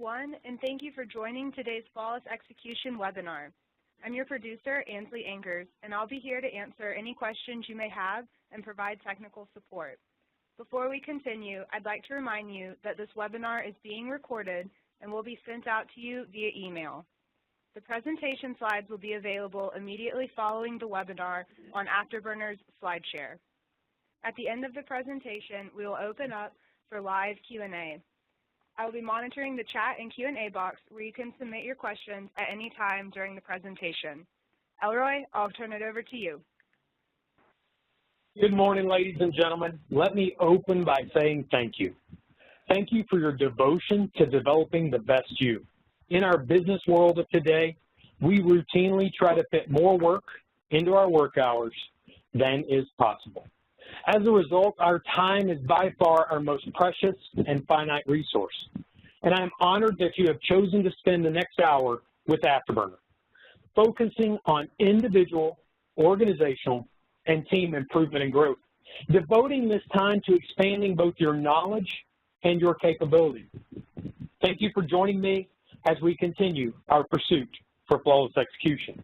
everyone, and thank you for joining today's Flawless Execution webinar. I'm your producer, Ansley Angers, and I'll be here to answer any questions you may have and provide technical support. Before we continue, I'd like to remind you that this webinar is being recorded and will be sent out to you via email. The presentation slides will be available immediately following the webinar on Afterburner's SlideShare. At the end of the presentation, we will open up for live Q&A. I will be monitoring the chat and Q&A box where you can submit your questions at any time during the presentation. Elroy, I'll turn it over to you. Good morning, ladies and gentlemen. Let me open by saying thank you. Thank you for your devotion to developing the best you. In our business world of today, we routinely try to fit more work into our work hours than is possible. As a result, our time is by far our most precious and finite resource. And I'm honored that you have chosen to spend the next hour with Afterburner, focusing on individual, organizational, and team improvement and growth, devoting this time to expanding both your knowledge and your capability. Thank you for joining me as we continue our pursuit for flawless execution.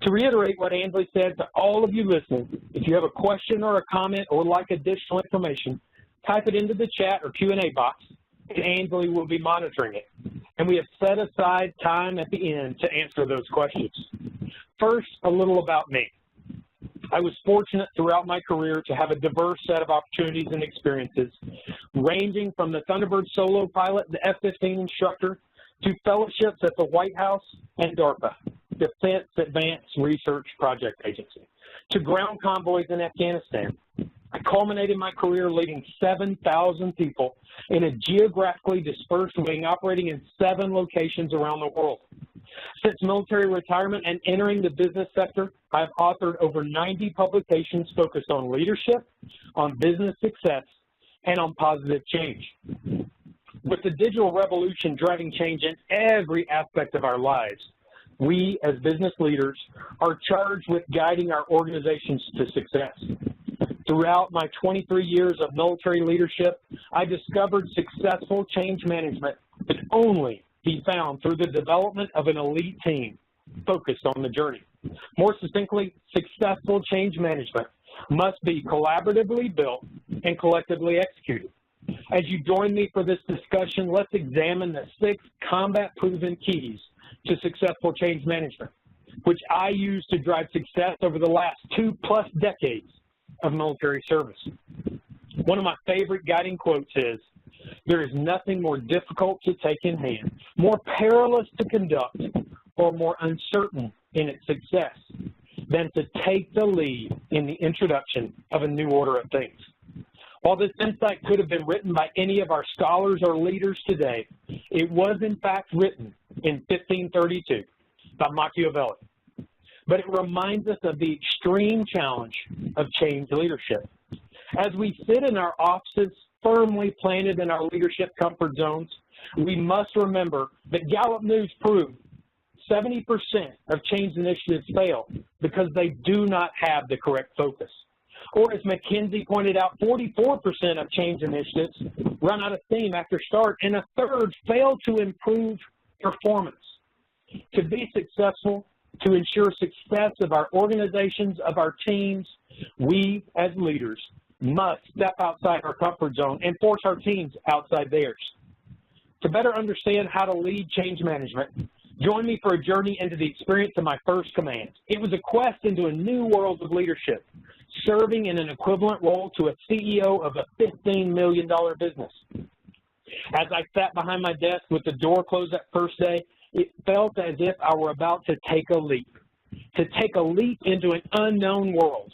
To reiterate what Ansley said to all of you listening, if you have a question or a comment or like additional information, type it into the chat or Q&A box, and Ansley will be monitoring it. And we have set aside time at the end to answer those questions. First, a little about me. I was fortunate throughout my career to have a diverse set of opportunities and experiences, ranging from the Thunderbird solo pilot, the F-15 instructor, to fellowships at the White House and DARPA, Defense Advanced Research Project Agency, to ground convoys in Afghanistan. I culminated my career leading 7,000 people in a geographically dispersed wing operating in 7 locations around the world. Since military retirement and entering the business sector, I have authored over 90 publications focused on leadership, on business success, and on positive change. With the digital revolution driving change in every aspect of our lives, we, as business leaders, are charged with guiding our organizations to success. Throughout my 23 years of military leadership, I discovered successful change management could only be found through the development of an elite team focused on the journey. More succinctly, successful change management must be collaboratively built and collectively executed. As you join me for this discussion, let's examine the 6 combat-proven keys to successful change management, which I use to drive success over the last 2+ decades of military service. One of my favorite guiding quotes is, "There is nothing more difficult to take in hand, more perilous to conduct, or more uncertain in its success than to take the lead in the introduction of a new order of things." While this insight could have been written by any of our scholars or leaders today, it was in fact written in 1532 by Machiavelli. But it reminds us of the extreme challenge of change leadership. As we sit in our offices, firmly planted in our leadership comfort zones, we must remember that Gallup News proved 70% of change initiatives fail because they do not have the correct focus. Or as McKinsey pointed out, 44% of change initiatives run out of steam after start, and 1/3 fail to improve performance. To be successful, to ensure success of our organizations, of our teams, we as leaders must step outside our comfort zone and force our teams outside theirs. To better understand how to lead change management, join me for a journey into the experience of my first command. It was a quest into a new world of leadership, serving in an equivalent role to a CEO of a $15 million business. As I sat behind my desk with the door closed that first day, it felt as if I were about to take a leap into an unknown world.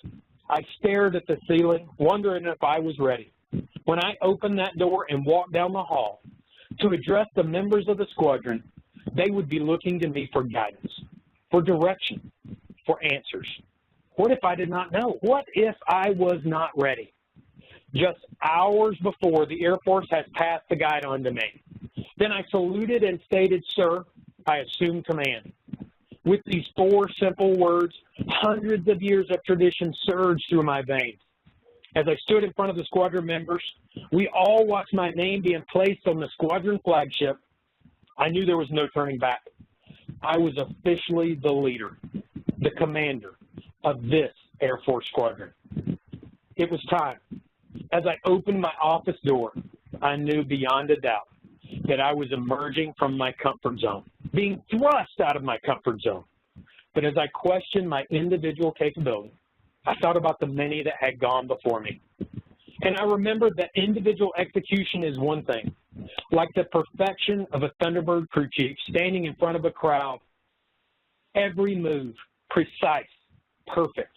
I stared at the ceiling, wondering if I was ready. When I opened that door and walked down the hall to address the members of the squadron, they would be looking to me for guidance, for direction, for answers. What if I did not know? What if I was not ready? Just hours before, the Air Force has passed the guide on to me. Then I saluted and stated, "Sir, I assume command." With these 4 simple words, hundreds of years of tradition surged through my veins. As I stood in front of the squadron members, we all watched my name being placed on the squadron flagship I knew there was no turning back. I was officially the leader, the commander of this Air Force squadron. It was time. As I opened my office door, I knew beyond a doubt that I was emerging from my comfort zone, being thrust out of my comfort zone. But as I questioned my individual capability, I thought about the many that had gone before me. And I remembered that individual execution is one thing, like the perfection of a Thunderbird crew chief standing in front of a crowd. Every move, precise, perfect.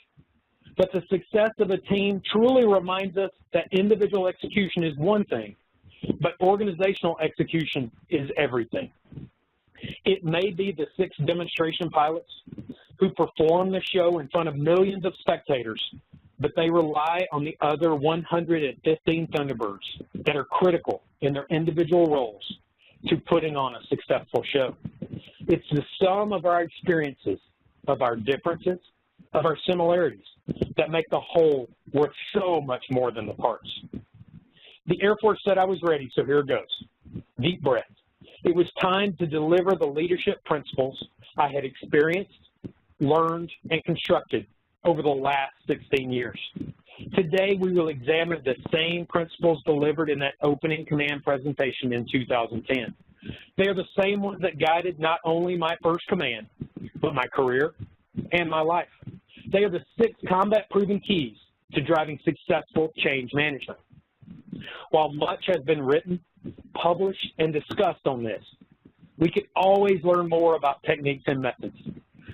But the success of a team truly reminds us that individual execution is one thing, but organizational execution is everything. It may be the 6 demonstration pilots who perform the show in front of millions of spectators, but they rely on the other 115 Thunderbirds that are critical in their individual roles to putting on a successful show. It's the sum of our experiences, of our differences, of our similarities that make the whole worth so much more than the parts. The Air Force said I was ready, so here goes. Deep breath. It was time to deliver the leadership principles I had experienced, learned, and constructed over the last 16 years. Today, we will examine the same principles delivered in that opening command presentation in 2010. They are the same ones that guided not only my first command, but my career and my life. They are the 6 combat-proven keys to driving successful change management. While much has been written, published, and discussed on this, we could always learn more about techniques and methods.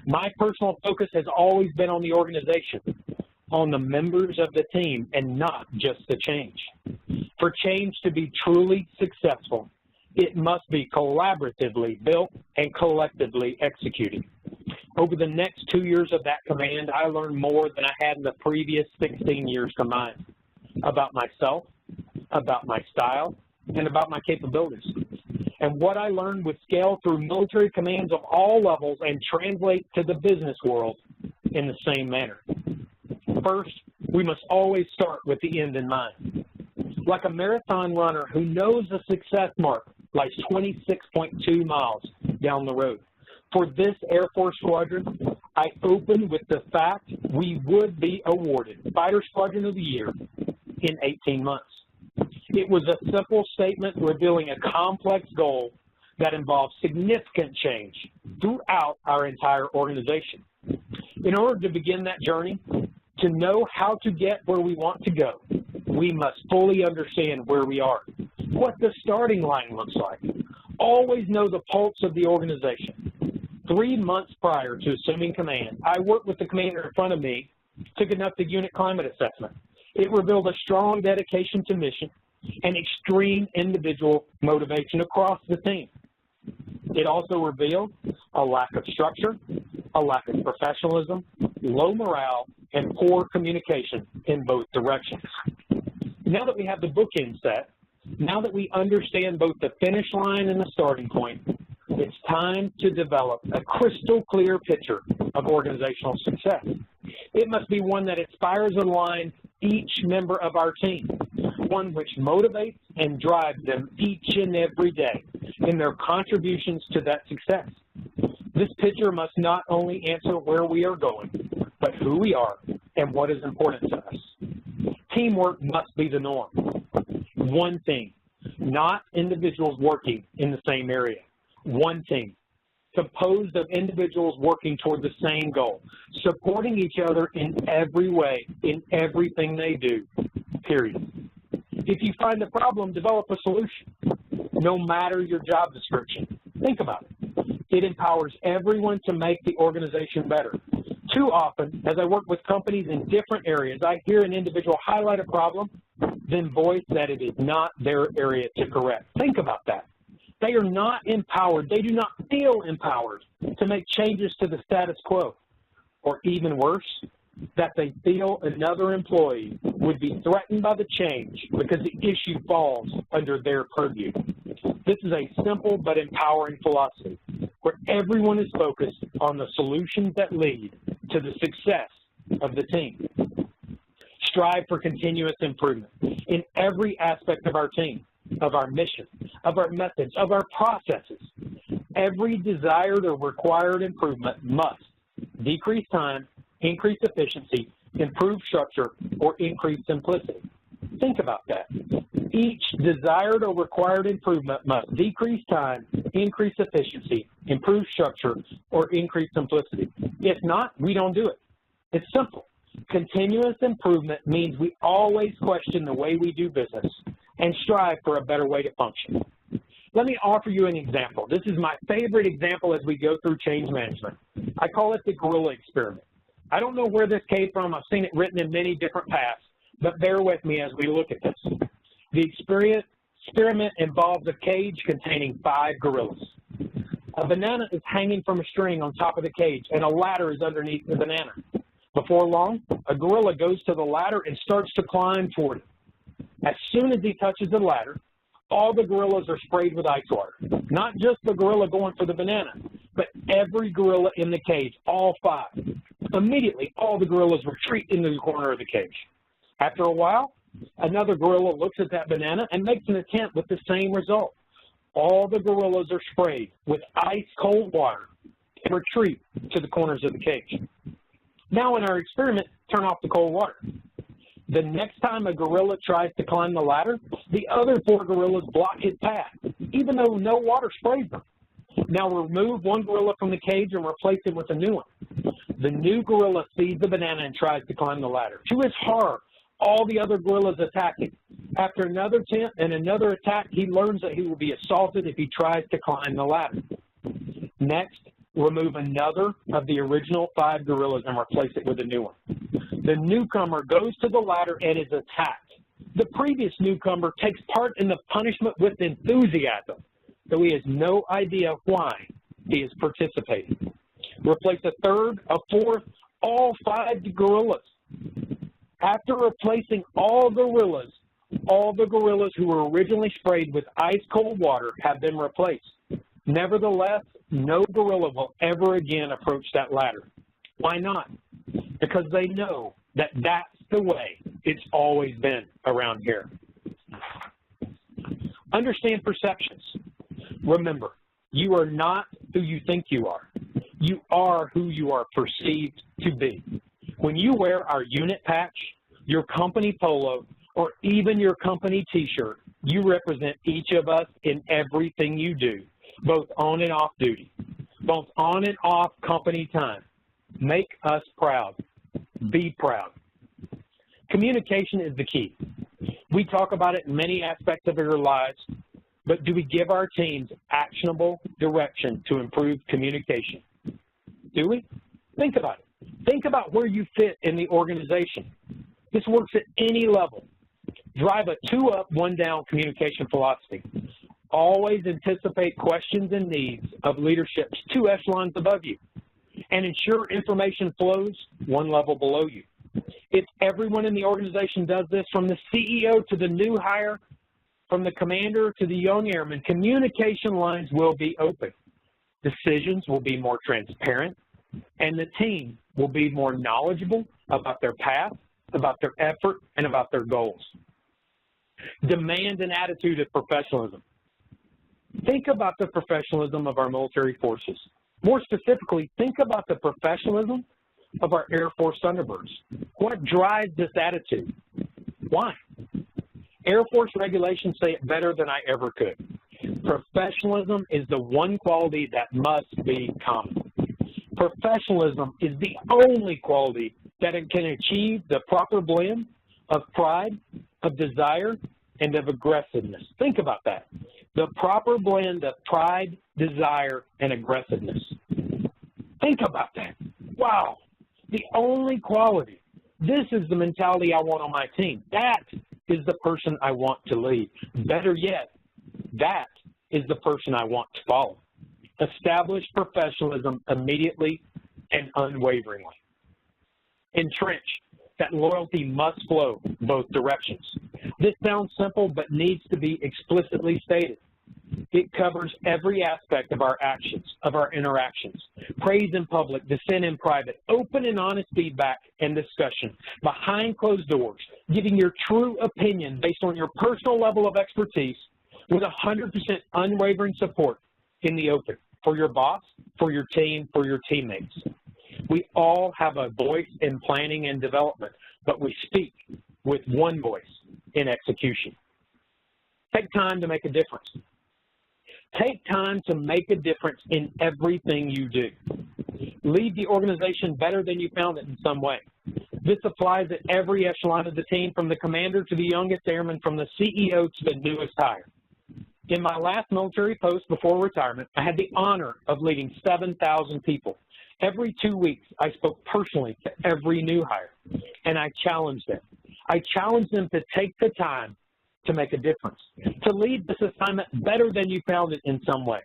My personal focus has always been on the organization, on the members of the team, and not just the change. For change to be truly successful, it must be collaboratively built and collectively executed. Over the next 2 years of that command, I learned more than I had in the previous 16 years combined about myself, about my style, and about my capabilities. And what I learned would scale through military commands of all levels and translate to the business world in the same manner. First, we must always start with the end in mind. Like a marathon runner who knows the success mark lies 26.2 miles down the road. For this Air Force squadron, I opened with the fact we would be awarded Fighter Squadron of the Year in 18 months. It was a simple statement revealing a complex goal that involves significant change throughout our entire organization. In order to begin that journey, to know how to get where we want to go, we must fully understand where we are, what the starting line looks like, always know the pulse of the organization. 3 months prior to assuming command, I worked with the commander in front of me to conduct a unit climate assessment. It revealed a strong dedication to mission and extreme individual motivation across the team. It also revealed a lack of structure, a lack of professionalism, low morale, and poor communication in both directions. Now that we have the bookend set, now that we understand both the finish line and the starting point, it's time to develop a crystal clear picture of organizational success. It must be one that inspires and aligns each member of our team, one which motivates and drives them each and every day in their contributions to that success. This picture must not only answer where we are going, but who we are and what is important to us. Teamwork must be the norm. One team, not individuals working in the same area. One team, composed of individuals working toward the same goal, supporting each other in every way, in everything they do, period. If you find a problem, develop a solution, no matter your job description. Think about it. It empowers everyone to make the organization better. Too often, as I work with companies in different areas, I hear an individual highlight a problem, then voice that it is not their area to correct. Think about that. They are not empowered. They do not feel empowered to make changes to the status quo. Or even worse, that they feel another employee would be threatened by the change because the issue falls under their purview. This is a simple but empowering philosophy where everyone is focused on the solutions that lead to the success of the team. Strive for continuous improvement in every aspect of our team, of our mission, of our methods, of our processes. Every desired or required improvement must decrease time, increase efficiency, improve structure, or increase simplicity. Think about that. Each desired or required improvement must decrease time, increase efficiency, improve structure, or increase simplicity. If not, we don't do it. It's simple. Continuous improvement means we always question the way we do business and strive for a better way to function. Let me offer you an example. This is my favorite example as we go through change management. I call it the gorilla experiment. I don't know where this came from. I've seen it written in many different paths, but bear with me as we look at this. The experiment involves a cage containing 5 gorillas. A banana is hanging from a string on top of the cage, and a ladder is underneath the banana. Before long, a gorilla goes to the ladder and starts to climb toward it. As soon as he touches the ladder, all the gorillas are sprayed with ice water. Not just the gorilla going for the banana, but every gorilla in the cage, all 5. Immediately, all the gorillas retreat into the corner of the cage. After a while, another gorilla looks at that banana and makes an attempt with the same result. All the gorillas are sprayed with ice-cold water and retreat to the corners of the cage. Now in our experiment, turn off the cold water. The next time a gorilla tries to climb the ladder, the other 4 gorillas block his path, even though no water sprays them. Now remove one gorilla from the cage and replace it with a new one. The new gorilla sees the banana and tries to climb the ladder. To his horror, all the other gorillas attack him. After another attempt and another attack, he learns that he will be assaulted if he tries to climb the ladder. Next, remove another of the original 5 gorillas and replace it with a new one. The newcomer goes to the ladder and is attacked. The previous newcomer takes part in the punishment with enthusiasm, though he has no idea why he is participating. Replace a third, a fourth, all 5 gorillas. After replacing all the gorillas who were originally sprayed with ice-cold water have been replaced. Nevertheless, no gorilla will ever again approach that ladder. Why not? Because they know that that's the way it's always been around here. Understand perceptions. Remember, you are not who you think you are. You are who you are perceived to be. When you wear our unit patch, your company polo, or even your company t-shirt, you represent each of us in everything you do, both on and off duty, both on and off company time. Make us proud. Be proud. Communication is the key. We talk about it in many aspects of our lives, but do we give our teams actionable direction to improve communication? Do we? Think about it. Think about where you fit in the organization. This works at any level. Drive a 2-up, 1-down communication philosophy. Always anticipate questions and needs of leadership 2 echelons above you, and ensure information flows 1 level below you. If everyone in the organization does this, from the CEO to the new hire, from the commander to the young airman, communication lines will be open. Decisions will be more transparent, and the team will be more knowledgeable about their path, about their effort, and about their goals. Demand an attitude of professionalism. Think about the professionalism of our military forces. More specifically, think about the professionalism of our Air Force Thunderbirds. What drives this attitude? Why? Air Force regulations say it better than I ever could. Professionalism is the one quality that must be common. Professionalism is the only quality that it can achieve the proper blend of pride, of desire, and of aggressiveness. Think about that. The proper blend of pride, desire, and aggressiveness. Think about that. Wow. The only quality. This is the mentality I want on my team. That is the person I want to lead. Better yet, that is the person I want to follow. Establish professionalism immediately and unwaveringly. Entrench. That loyalty must flow both directions. This sounds simple, but needs to be explicitly stated. It covers every aspect of our actions, of our interactions. Praise in public, dissent in private, open and honest feedback and discussion, behind closed doors, giving your true opinion based on your personal level of expertise with 100% unwavering support in the open. for your boss, for your team, for your teammates. We all have a voice in planning and development, but we speak with one voice in execution. Take time to make a difference. Take time to make a difference in everything you do. Lead the organization better than you found it in some way. This applies at every echelon of the team, from the commander to the youngest airman, from the CEO to the newest hire. In my last military post before retirement, I had the honor of leading 7,000 people. Every 2 weeks, I spoke personally to every new hire, and I challenged them. I challenged them to take the time to make a difference, to lead this assignment better than you found it in some way,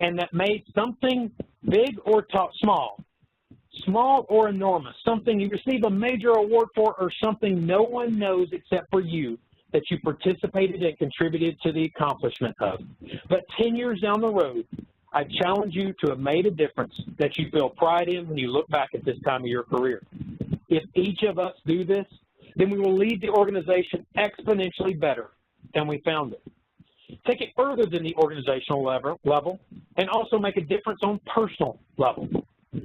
and that made something big or small or enormous, something you receive a major award for or something no one knows except for you, that you participated and contributed to the accomplishment of. But 10 years down the road, I challenge you to have made a difference that you feel pride in when you look back at this time of your career. If each of us do this, then we will lead the organization exponentially better than we found it. Take it further than the organizational level and also make a difference on personal level.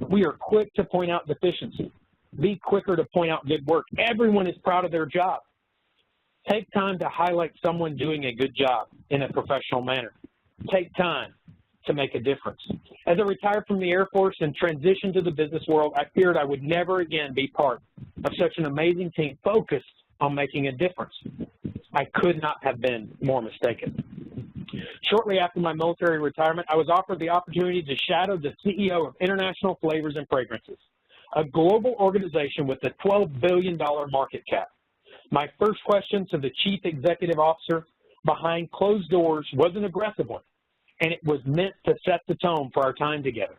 We are quick to point out deficiency. Be quicker to point out good work. Everyone is proud of their job. Take time to highlight someone doing a good job in a professional manner. Take time to make a difference. As I retired from the Air Force and transitioned to the business world, I feared I would never again be part of such an amazing team focused on making a difference. I could not have been more mistaken. Shortly after my military retirement, I was offered the opportunity to shadow the CEO of International Flavors and Fragrances, a global organization with a $12 billion market cap. My first question to the chief executive officer behind closed doors was an aggressive one, and it was meant to set the tone for our time together.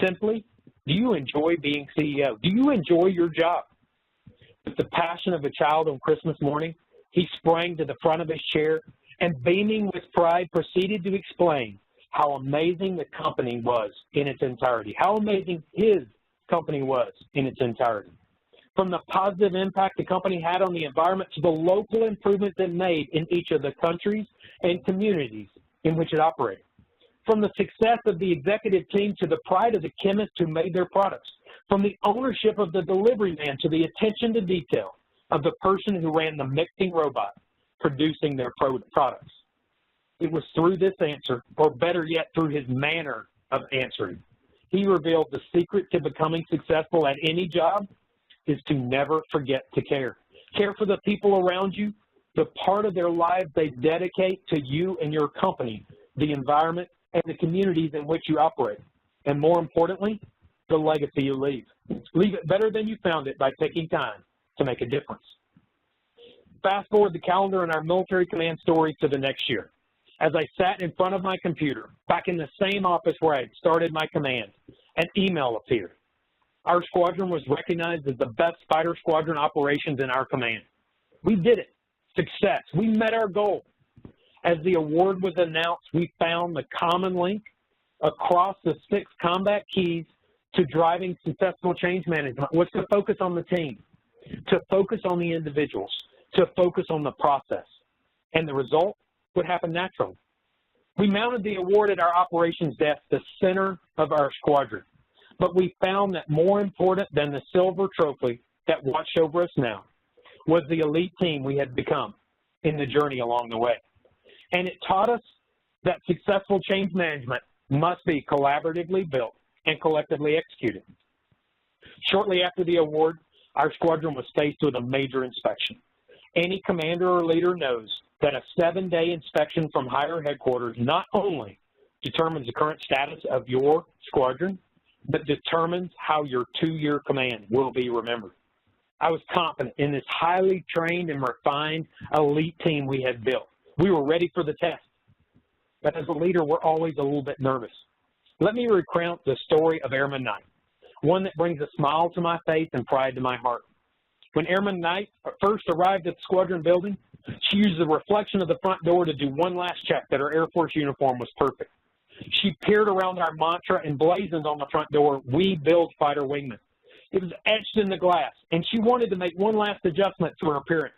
Simply, do you enjoy being CEO? Do you enjoy your job? With the passion of a child on Christmas morning, he sprang to the front of his chair and, beaming with pride, proceeded to explain how amazing the company was in its entirety, how amazing his company was in its entirety. From the positive impact the company had on the environment to the local improvements it made in each of the countries and communities in which it operated. From the success of the executive team to the pride of the chemists who made their products. From the ownership of the delivery man to the attention to detail of the person who ran the mixing robot producing their products. It was through this answer, or better yet, through his manner of answering, he revealed the secret to becoming successful at any job is to never forget to care. Care for the people around you, the part of their lives they dedicate to you and your company, the environment, and the communities in which you operate. And more importantly, the legacy you leave. Leave it better than you found it by taking time to make a difference. Fast forward the calendar in our military command story to the next year. As I sat in front of my computer, back in the same office where I had started my command, an email appeared. Our squadron was recognized as the best fighter squadron operations in our command. We did it. Success. We met our goal. As the award was announced, we found the common link across the 6 combat keys to driving successful change management was to focus on the team, to focus on the individuals, to focus on the process. And the result would happen naturally. We mounted the award at our operations desk, the center of our squadron. But we found that more important than the silver trophy that watched over us now was the elite team we had become in the journey along the way. And it taught us that successful change management must be collaboratively built and collectively executed. Shortly after the award, our squadron was faced with a major inspection. Any commander or leader knows that a 7-day inspection from higher headquarters not only determines the current status of your squadron, but determines how your 2-year command will be remembered. I was confident in this highly trained and refined elite team we had built. We were ready for the test. But as a leader, we're always a little bit nervous. Let me recount the story of Airman Knight, one that brings a smile to my face and pride to my heart. When Airman Knight first arrived at the squadron building, she used the reflection of the front door to do one last check that her Air Force uniform was perfect. She peered around our mantra emblazoned on the front door, "We build fighter wingmen." It was etched in the glass, and she wanted to make one last adjustment to her appearance.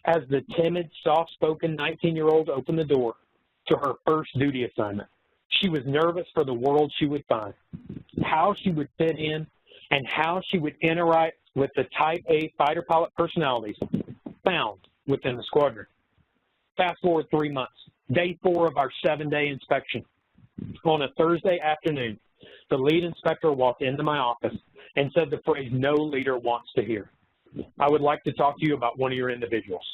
As the timid, soft-spoken 19-year-old opened the door to her first duty assignment, She was nervous for the world she would find, how she would fit in, and how she would interact with the Type A fighter pilot personalities found within the squadron. Fast forward 3 months, day 4 of our 7-day inspection. On a Thursday afternoon, the lead inspector walked into my office and said the phrase no leader wants to hear. I would like to talk to you about one of your individuals.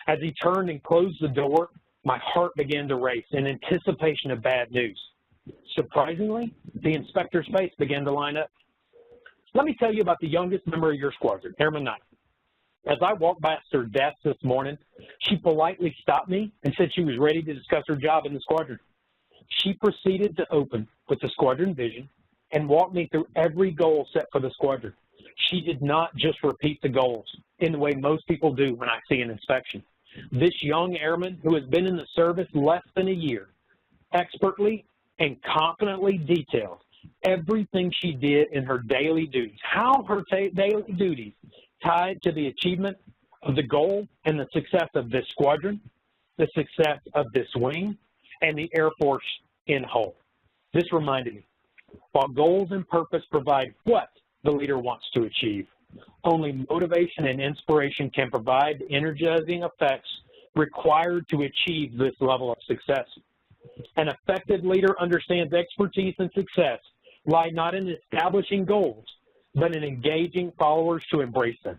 As he turned and closed the door, my heart began to race in anticipation of bad news. Surprisingly, the inspector's face began to line up. Let me tell you about the youngest member of your squadron, Airman Knight. As I walked past her desk this morning, she politely stopped me and said she was ready to discuss her job in the squadron. She proceeded to open with the squadron vision and walk me through every goal set for the squadron. She did not just repeat the goals in the way most people do when I see an inspection. This young airman, who has been in the service less than a year, expertly and confidently detailed everything she did in her daily duties, how her daily duties tied to the achievement of the goal and the success of this squadron, the success of this wing, and the Air Force in whole. This reminded me, while goals and purpose provide what the leader wants to achieve, only motivation and inspiration can provide the energizing effects required to achieve this level of success. An effective leader understands expertise and success lie not in establishing goals, but in engaging followers to embrace them.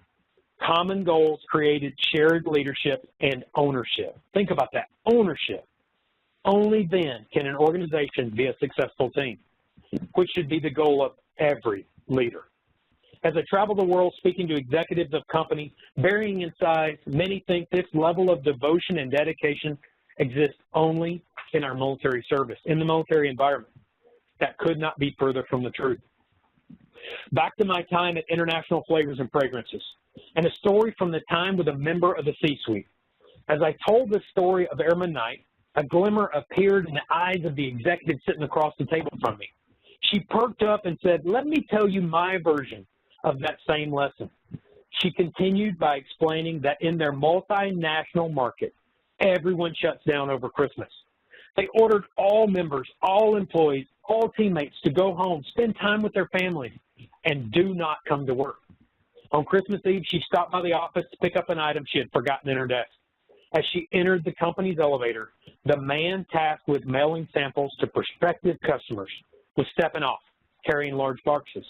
Common goals created shared leadership and ownership. Think about that, ownership. Only then can an organization be a successful team, which should be the goal of every leader. As I travel the world speaking to executives of companies varying in size, many think this level of devotion and dedication exists only in our military service, in the military environment. That could not be further from the truth. Back to my time at International Flavors and Fragrances, and a story from the time with a member of the C-suite. As I told the story of Airman Knight, a glimmer appeared in the eyes of the executive sitting across the table from me. She perked up and said, "Let me tell you my version of that same lesson." She continued by explaining that in their multinational market, everyone shuts down over Christmas. They ordered all members, all employees, all teammates to go home, spend time with their families, and do not come to work. On Christmas Eve, she stopped by the office to pick up an item she had forgotten in her desk. As she entered the company's elevator, the man tasked with mailing samples to prospective customers was stepping off, carrying large boxes.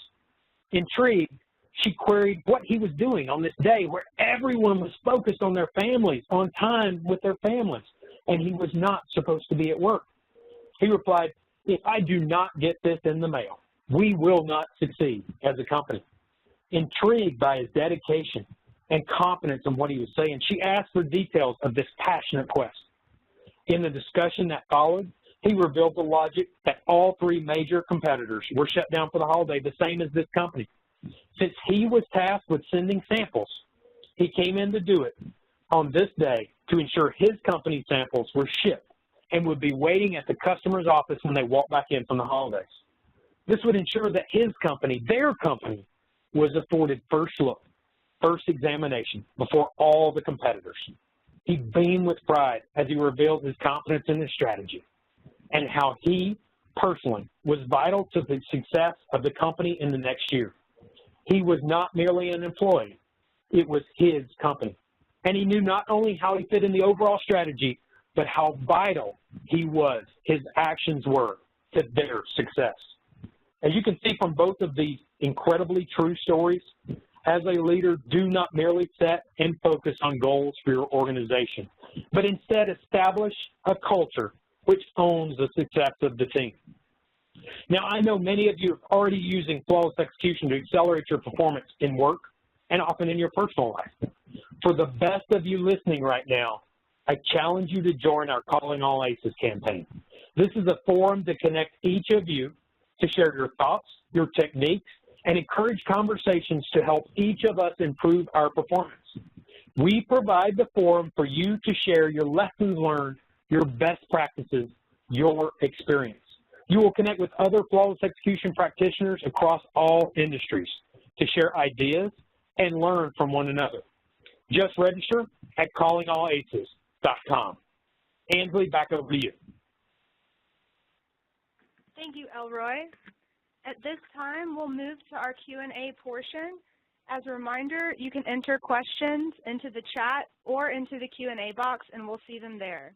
Intrigued, she queried what he was doing on this day where everyone was focused on their families, on time with their families, and he was not supposed to be at work. He replied, "If I do not get this in the mail, we will not succeed as a company." Intrigued by his dedication and confidence in what he was saying, she asked for details of this passionate quest. In the discussion that followed, he revealed the logic that all 3 major competitors were shut down for the holiday, the same as this company. Since he was tasked with sending samples, he came in to do it on this day to ensure his company samples were shipped and would be waiting at the customer's office when they walked back in from the holidays. This would ensure that his company, their company, was afforded first look, first examination before all the competitors. He beamed with pride as he revealed his confidence in his strategy and how he personally was vital to the success of the company in the next year. He was not merely an employee, it was his company. And he knew not only how he fit in the overall strategy, but how vital he was, his actions were to their success. As you can see from both of these incredibly true stories, as a leader, do not merely set and focus on goals for your organization, but instead establish a culture which owns the success of the team. Now, I know many of you are already using flawless execution to accelerate your performance in work and often in your personal life. For the best of you listening right now, I challenge you to join our Calling All Aces campaign. This is a forum to connect each of you to share your thoughts, your techniques, and encourage conversations to help each of us improve our performance. We provide the forum for you to share your lessons learned, your best practices, your experience. You will connect with other flawless execution practitioners across all industries to share ideas and learn from one another. Just register at callingallaces.com. Ansley, back over to you. Thank you, Elroy. At this time, we'll move to our Q&A portion. As a reminder, you can enter questions into the chat or into the Q&A box, and we'll see them there.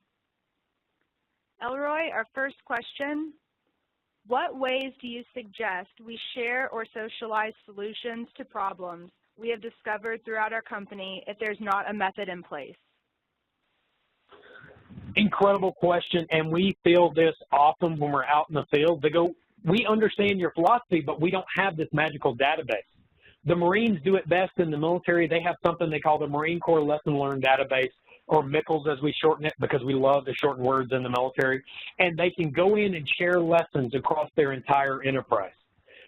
Elroy, our first question, what ways do you suggest we share or socialize solutions to problems we have discovered throughout our company if there's not a method in place? Incredible question, and we feel this often when we're out in the field. They go, we understand your philosophy, but we don't have this magical database. The Marines do it best in the military. They have something they call the Marine Corps Lesson Learned Database, or MICLES as we shorten it because we love the shortened words in the military, and they can go in and share lessons across their entire enterprise.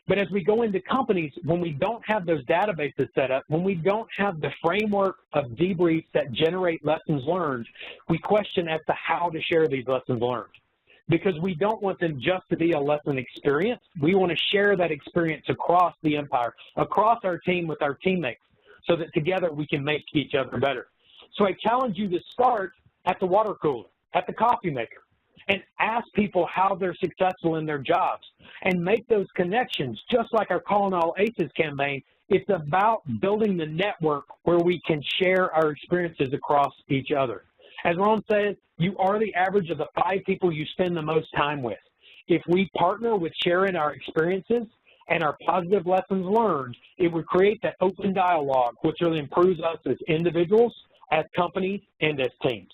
But as we go into companies, when we don't have those databases set up, when we don't have the framework of debriefs that generate lessons learned, we question as to how to share these lessons learned. Because we don't want them just to be a lesson experience. We want to share that experience across the empire, across our team with our teammates, so that together we can make each other better. So I challenge you to start at the water cooler, at the coffee maker, and ask people how they're successful in their jobs and make those connections. Just like our Calling All Aces campaign, it's about building the network where we can share our experiences across each other. As Ron says, you are the average of the 5 people you spend the most time with. If we partner with sharing our experiences and our positive lessons learned, it would create that open dialogue, which really improves us as individuals, as companies, and as teams.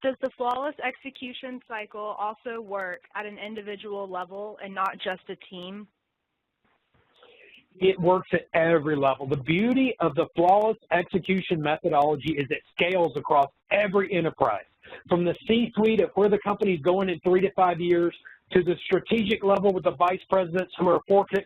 Does the flawless execution cycle also work at an individual level and not just a team? It works at every level. The beauty of the flawless execution methodology is it scales across every enterprise, from the C-suite of where the company's going in 3 to 5 years to the strategic level with the vice presidents who are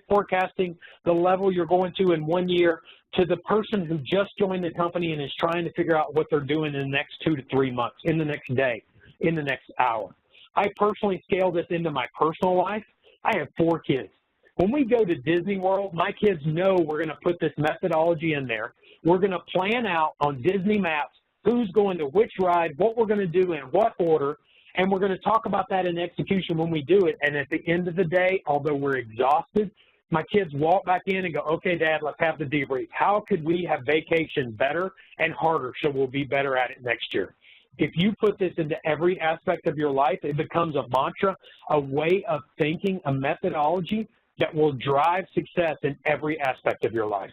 forecasting the level you're going to in 1 year, to the person who just joined the company and is trying to figure out what they're doing in the next 2 to 3 months, in the next day, in the next hour. I personally scale this into my personal life. I have 4 kids. When we go to Disney World, my kids know we're going to put this methodology in there. We're going to plan out on Disney maps who's going to which ride, what we're going to do in what order, and we're going to talk about that in execution when we do it. And at the end of the day, although we're exhausted, my kids walk back in and go, okay, Dad, let's have the debrief. How could we have vacation better and harder so we'll be better at it next year? If you put this into every aspect of your life, it becomes a mantra, a way of thinking, a methodology that will drive success in every aspect of your life.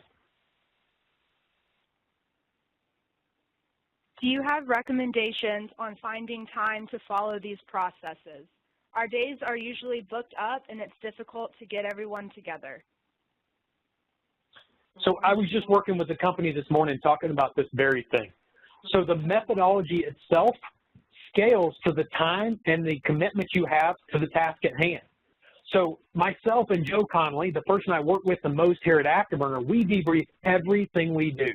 Do you have recommendations on finding time to follow these processes? Our days are usually booked up and it's difficult to get everyone together. So I was just working with a company this morning talking about this very thing. So the methodology itself scales to the time and the commitment you have to the task at hand. So myself and Joe Connolly, the person I work with the most here at Afterburner, we debrief everything we do.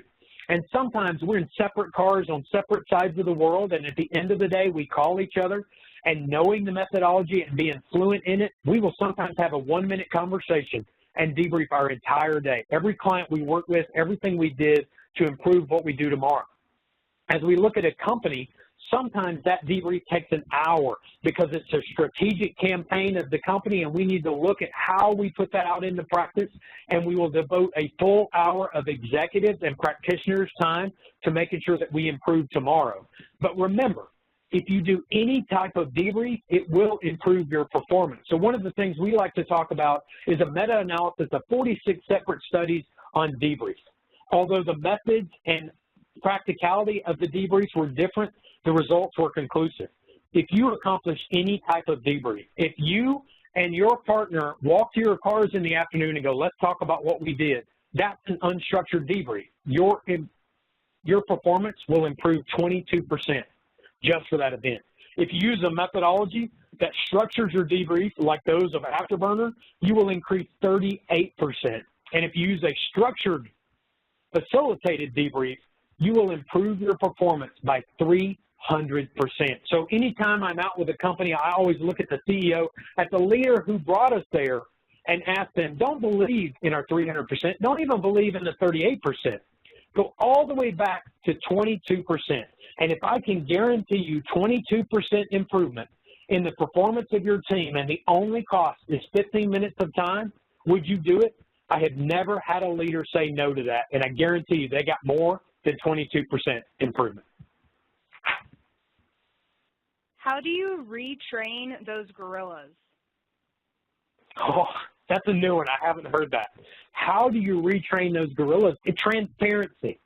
And sometimes we're in separate cars on separate sides of the world, and at the end of the day, we call each other, and knowing the methodology and being fluent in it, we will sometimes have a 1-minute conversation and debrief our entire day. Every client we work with, everything we did to improve what we do tomorrow. As we look at a company, sometimes that debrief takes an hour because it's a strategic campaign of the company, and we need to look at how we put that out into practice, and we will devote a full hour of executives and practitioners' time to making sure that we improve tomorrow. But remember, if you do any type of debrief, it will improve your performance. So one of the things we like to talk about is a meta-analysis of 46 separate studies on debrief. Although the methods and practicality of the debriefs were different, the results were conclusive. If you accomplish any type of debrief, if you and your partner walk to your cars in the afternoon and go, let's talk about what we did, that's an unstructured debrief. Your performance will improve 22% just for that event. If you use a methodology that structures your debrief like those of Afterburner, you will increase 38%. And if you use a structured, facilitated debrief, you will improve your performance by 300%. So anytime I'm out with a company, I always look at the CEO, at the leader who brought us there, and ask them, don't believe in our 300%, don't even believe in the 38%. Go all the way back to 22%. And if I can guarantee you 22% improvement in the performance of your team and the only cost is 15 minutes of time, would you do it? I have never had a leader say no to that, and I guarantee you they got more than 22% improvement. How do you retrain those gorillas? Oh, that's a new one. I haven't heard that. How do you retrain those gorillas? It's transparency.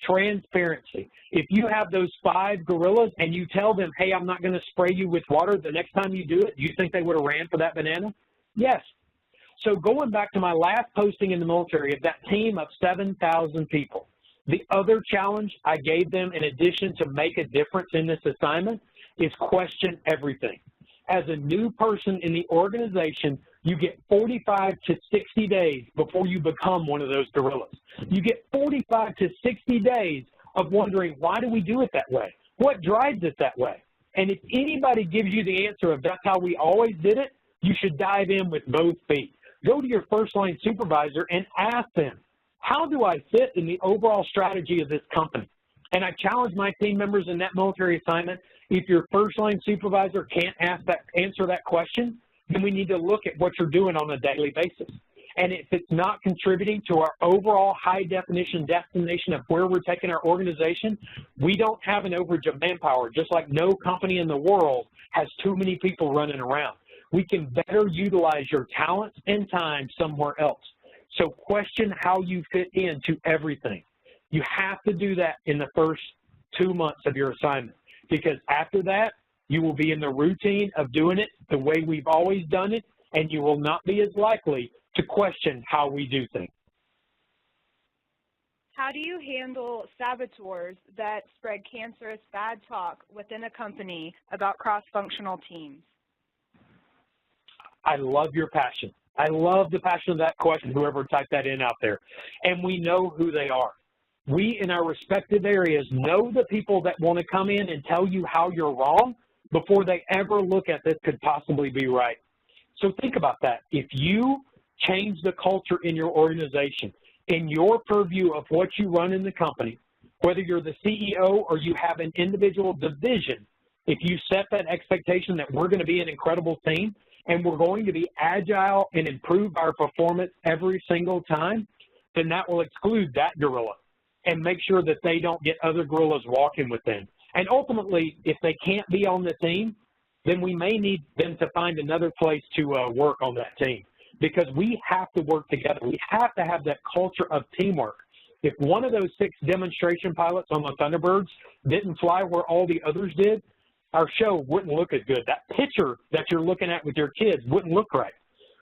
Transparency. If you have those 5 gorillas and you tell them, hey, I'm not going to spray you with water the next time you do it, do you think they would have ran for that banana? Yes. So going back to my last posting in the military of that team of 7,000 people, the other challenge I gave them in addition to make a difference in this assignment is question everything. As a new person in the organization, you get 45 to 60 days before you become one of those gorillas. You get 45 to 60 days of wondering, why do we do it that way? What drives it that way? And if anybody gives you the answer of that's how we always did it, you should dive in with both feet. Go to your first line supervisor and ask them, how do I fit in the overall strategy of this company? And I challenge my team members in that military assignment, if your first line supervisor can't answer that question, then we need to look at what you're doing on a daily basis. And if it's not contributing to our overall high definition destination of where we're taking our organization, we don't have an overage of manpower, just like no company in the world has too many people running around. We can better utilize your talents and time somewhere else. So question how you fit into everything. You have to do that in the first 2 months of your assignment, because after that, you will be in the routine of doing it the way we've always done it, and you will not be as likely to question how we do things. How do you handle saboteurs that spread cancerous bad talk within a company about cross-functional teams? I love your passion. I love the passion of that question, whoever typed that in out there. And we know who they are. We, in our respective areas, know the people that want to come in and tell you how you're wrong before they ever look at this could possibly be right. So think about that. If you change the culture in your organization, in your purview of what you run in the company, whether you're the CEO or you have an individual division, if you set that expectation that we're going to be an incredible team and we're going to be agile and improve our performance every single time, then that will exclude that gorilla and make sure that they don't get other gorillas walking with them. And ultimately, if they can't be on the team, then we may need them to find another place to work on that team, because we have to work together. We have to have that culture of teamwork. If one of those 6 demonstration pilots on the Thunderbirds didn't fly where all the others did, our show wouldn't look as good. That picture that you're looking at with your kids wouldn't look right.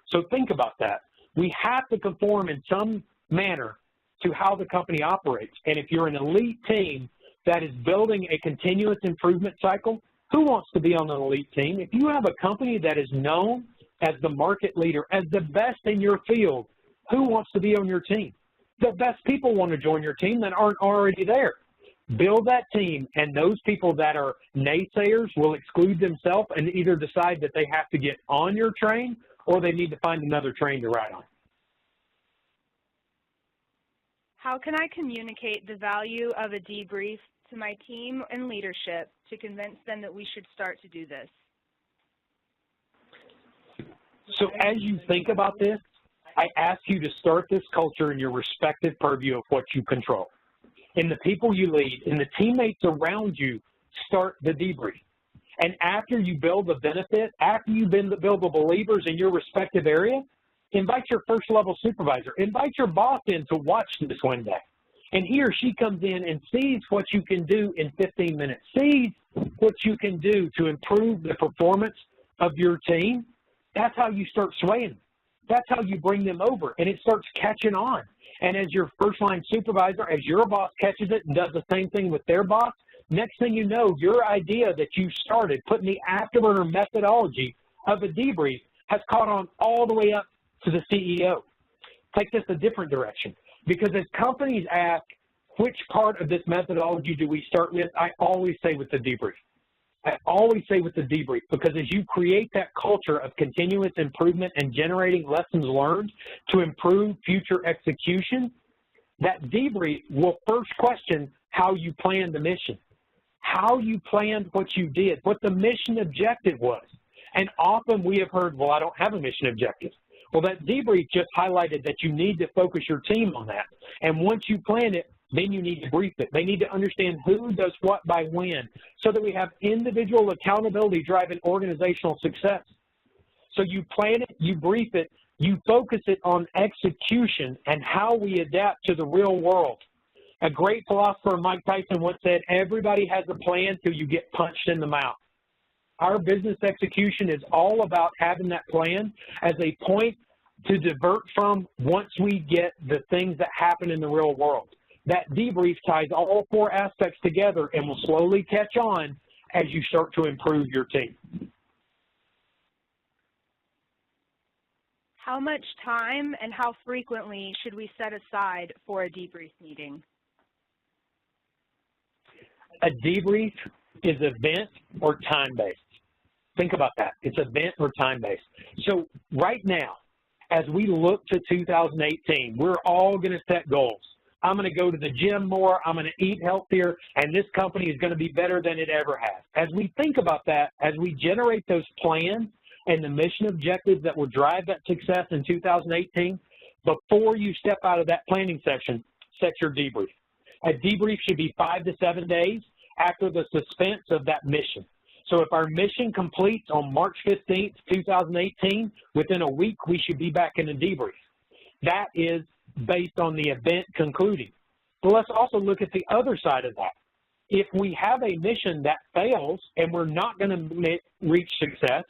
So think about that. We have to conform in some manner to how the company operates. And if you're an elite team that is building a continuous improvement cycle, who wants to be on an elite team? If you have a company that is known as the market leader, as the best in your field, who wants to be on your team? The best people want to join your team that aren't already there. Build that team, and those people that are naysayers will exclude themselves and either decide that they have to get on your train or they need to find another train to ride on. How can I communicate the value of a debrief to my team and leadership to convince them that we should start to do this? So as you think about this, I ask you to start this culture in your respective purview of what you control. In the people you lead, in the teammates around you, start the debrief. And after you build the benefit, after you build the believers in your respective area, invite your first level supervisor, invite your boss in to watch this one day. And he or she comes in and sees what you can do in 15 minutes, sees what you can do to improve the performance of your team. That's how you start swaying. That's how you bring them over, and it starts catching on. And as your first line supervisor, as your boss catches it and does the same thing with their boss, next thing you know, your idea that you started, putting the Afterburner methodology of a debrief, has caught on all the way up to the CEO. Take this a different direction. Because as companies ask, which part of this methodology do we start with, I always say with the debrief. I always say with the debrief, because as you create that culture of continuous improvement and generating lessons learned to improve future execution, that debrief will first question how you plan the mission. how you planned what you did, what the mission objective was. And often we have heard, well, I don't have a mission objective. Well, that debrief just highlighted that you need to focus your team on that. And once you plan it, then you need to brief it. They need to understand who does what by when, so that we have individual accountability driving organizational success. So you plan it, you brief it, you focus it on execution and how we adapt to the real world. A great philosopher, Mike Tyson, once said, everybody has a plan till you get punched in the mouth. Our business execution is all about having that plan as a point to divert from once we get the things that happen in the real world. That debrief ties all four aspects together and will slowly catch on as you start to improve your team. How much time and how frequently should we set aside for a debrief meeting? A debrief is event or time-based. Think about that. It's event or time-based. So right now, as we look to 2018, we're all going to set goals. I'm going to go to the gym more, I'm going to eat healthier, and this company is going to be better than it ever has. As we think about that, as we generate those plans and the mission objectives that will drive that success in 2018, before you step out of that planning session, set your debrief. A debrief should be 5 to 7 days after the suspense of that mission. So if our mission completes on March 15th, 2018, within a week, we should be back in a debrief. That is based on the event concluding. But let's also look at the other side of that. If we have a mission that fails and we're not going to reach success,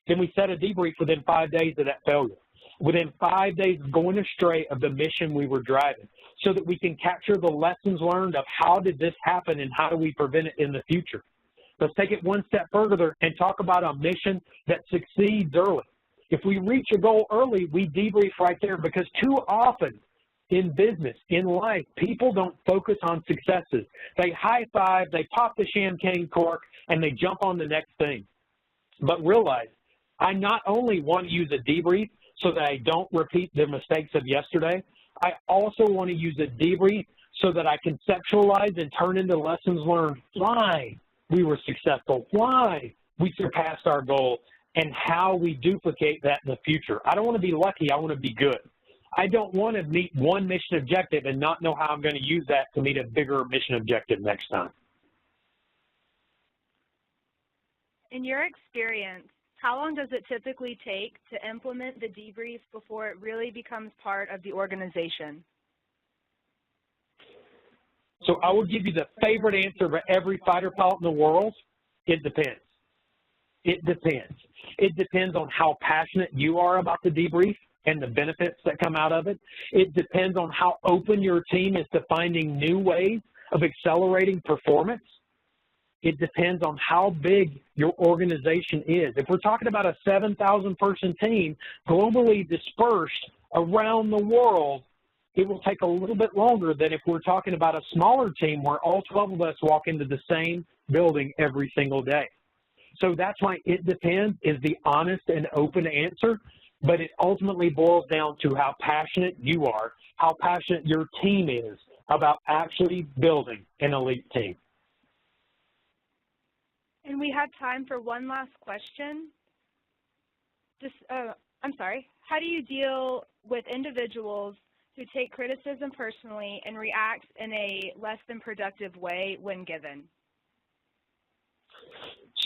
then we set a debrief within 5 days of that failure, within 5 days of going astray of the mission we were driving, so that we can capture the lessons learned of how did this happen and how do we prevent it in the future. Let's take it one step further and talk about a mission that succeeds early. If we reach a goal early, we debrief right there, because too often in business, in life, people don't focus on successes. They high five, they pop the champagne cork, and they jump on the next thing. But realize, I not only want to use a debrief so that I don't repeat the mistakes of yesterday, I also want to use a debrief so that I conceptualize and turn into lessons learned why we were successful, why we surpassed our goal, and how we duplicate that in the future. I don't want to be lucky, I want to be good. I don't want to meet one mission objective and not know how I'm going to use that to meet a bigger mission objective next time. In your experience, how long does it typically take to implement the debrief before it really becomes part of the organization? So I will give you the favorite answer for every fighter pilot in the world. It depends. It depends. It depends on how passionate you are about the debrief and the benefits that come out of it. It depends on how open your team is to finding new ways of accelerating performance. It depends on how big your organization is. If we're talking about a 7,000-person team globally dispersed around the world, it will take a little bit longer than if we're talking about a smaller team where all 12 of us walk into the same building every single day. So that's why it depends is the honest and open answer, but it ultimately boils down to how passionate you are, how passionate your team is about actually building an elite team. And we have time for one last question. How do you deal with individuals who take criticism personally and react in a less than productive way when given?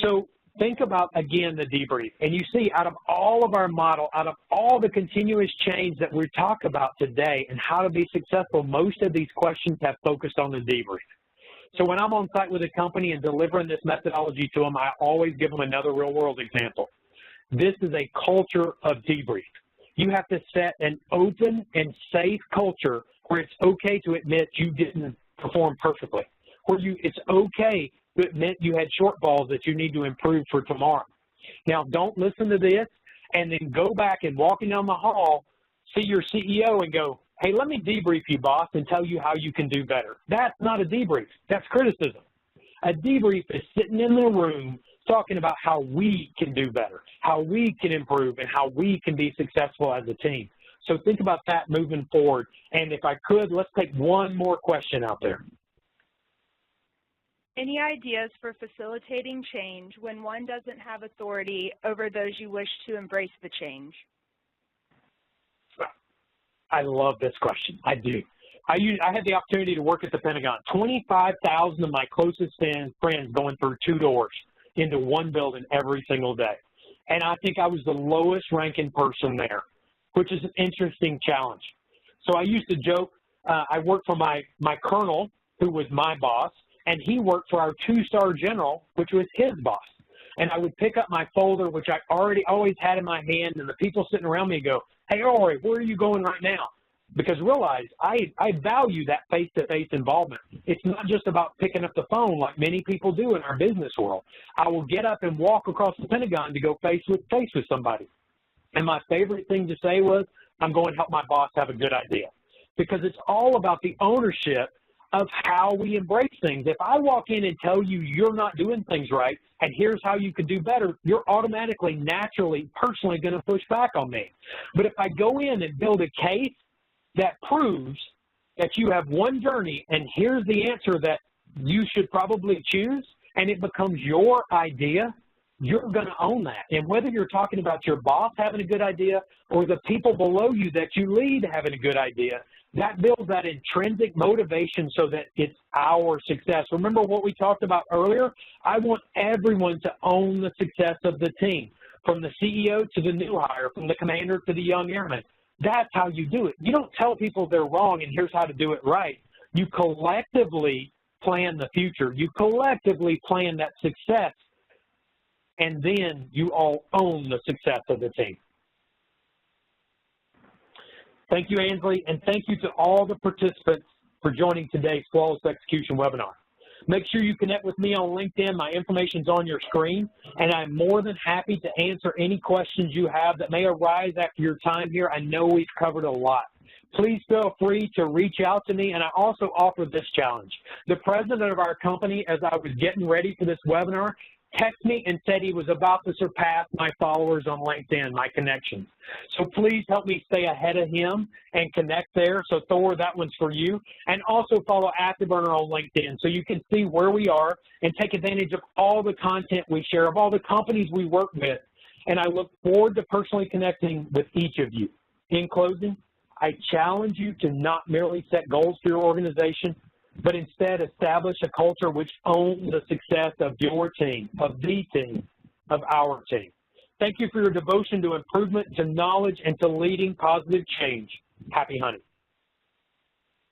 So think about, again, the debrief. And you see, out of all of our model, out of all the continuous change that we talk about today and how to be successful, most of these questions have focused on the debrief. So when I'm on site with a company and delivering this methodology to them, I always give them another real-world example. This is a culture of debrief. You have to set an open and safe culture where it's okay to admit you didn't perform perfectly, where it's okay to admit you had shortfalls that you need to improve for tomorrow. Now, don't listen to this and then go back and walking down the hall, see your CEO and go, hey, let me debrief you, boss, and tell you how you can do better. That's not a debrief. That's criticism. A debrief is sitting in the room talking about how we can do better, how we can improve, and how we can be successful as a team. So think about that moving forward. And if I could, let's take one more question out there. Any ideas for facilitating change when one doesn't have authority over those you wish to embrace the change? I love this question. I do. I had the opportunity to work at the Pentagon. 25,000 of my closest friends going through 2 doors into one building every single day. And I think I was the lowest ranking person there, which is an interesting challenge. So I used to joke, I worked for my colonel, who was my boss, and he worked for our 2-star general, which was his boss. And I would pick up my folder, which I always had in my hand, and the people sitting around me go, "Hey, Rory, where are you going right now?" Because realize I value that face-to-face involvement. It's not just about picking up the phone like many people do in our business world. I will get up and walk across the Pentagon to go face-to-face with somebody. And my favorite thing to say was, I'm going to help my boss have a good idea. Because it's all about the ownership of how we embrace things. If I walk in and tell you you're not doing things right, and here's how you could do better, you're automatically, naturally, personally going to push back on me. But if I go in and build a case that proves that you have one journey and here's the answer that you should probably choose, and it becomes your idea, you're going to own that. And whether you're talking about your boss having a good idea or the people below you that you lead having a good idea, that builds that intrinsic motivation so that it's our success. Remember what we talked about earlier? I want everyone to own the success of the team, from the CEO to the new hire, from the commander to the young airman. That's how you do it. You don't tell people they're wrong and here's how to do it right. You collectively plan the future. You collectively plan that success, and then you all own the success of the team. Thank you, Ansley, and thank you to all the participants for joining today's Flawless Execution webinar. Make sure you connect with me on LinkedIn. My information's on your screen, and I'm more than happy to answer any questions you have that may arise after your time here. I know we've covered a lot. Please feel free to reach out to me, and I also offer this challenge. The president of our company, as I was getting ready for this webinar, texted me and said he was about to surpass my followers on LinkedIn, my connections. So please help me stay ahead of him and connect there. So Thor, that one's for you. And also follow Afterburner on LinkedIn so you can see where we are and take advantage of all the content we share, of all the companies we work with. And I look forward to personally connecting with each of you. In closing, I challenge you to not merely set goals for your organization, but instead establish a culture which owns the success of your team, of the team, of our team. Thank you for your devotion to improvement, to knowledge, and to leading positive change. Happy hunting.